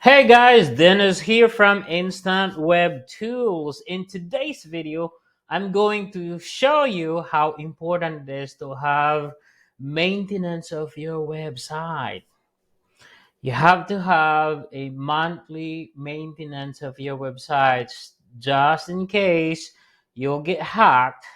Hey guys, Dennis here from Instant Web Tools. In today's video, I'm going to show you how important it is to have maintenance of your website. You have to have a monthly maintenance of your websites just in case you'll get hacked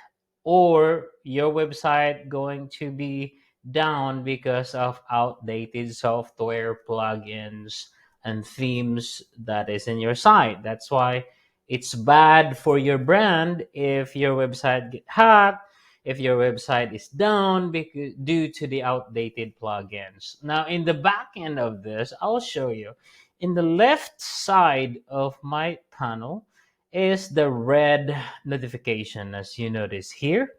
or your website going to be down because of outdated software plugins and themes that is in your site. That's why it's bad for your brand if your website get hacked, if your website is down because due to the outdated plugins. Now, in the back end of this, I'll show you. In the left side of my panel is the red notification, as you notice here.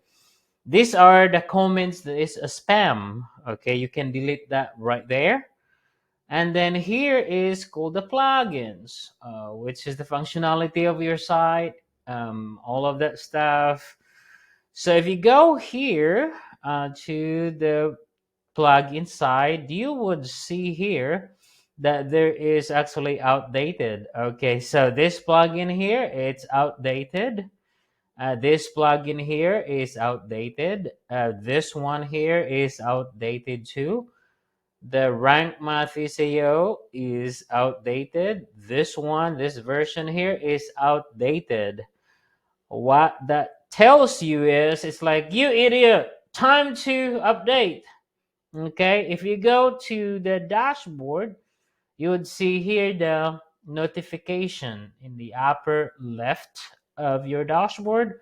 These are the comments that is a spam. Okay, you can delete that right there. And then here is called the plugins, which is the functionality of your site, all of that stuff. So if you go here to the plugin side, you would see here that there is actually outdated. Okay, so this plugin here, it's outdated. This plugin here is outdated. This one here is outdated too. The rank math SEO is outdated. This one, this version here is outdated. What that tells you is it's like, you idiot, time to update. Okay, if you go to the dashboard, you would see here the notification in the upper left of your dashboard.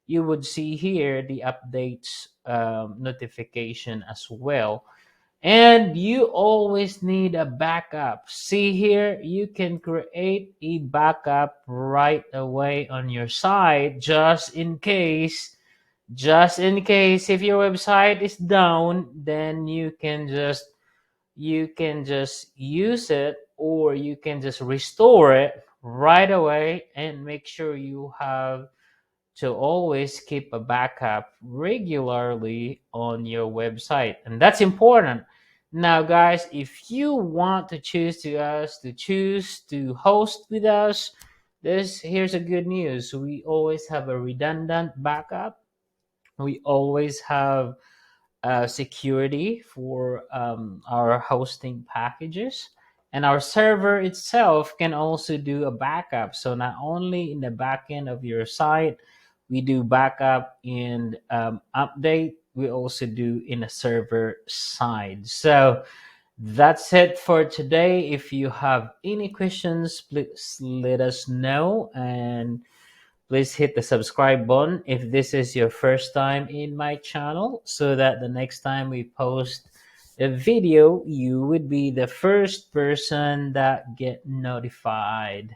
You would see here the updates notification as well. And you always need a backup. See here, you can create a backup right away on your site just in case if your website is down, then you can just use it, or you can just restore it right away. And make sure you have to always keep a backup regularly on your website, and that's important. Now guys, if you want to choose to host with us, this here's a good news. We always have a redundant backup. We always have security for our hosting packages, and our server itself can also do a backup. So not only in the back end of your site, we do backup and update, we also do in a server side. So that's it for today. If you have any questions, please let us know, and please hit the subscribe button if this is your first time in my channel, so that the next time we post a video, you would be the first person that get notified.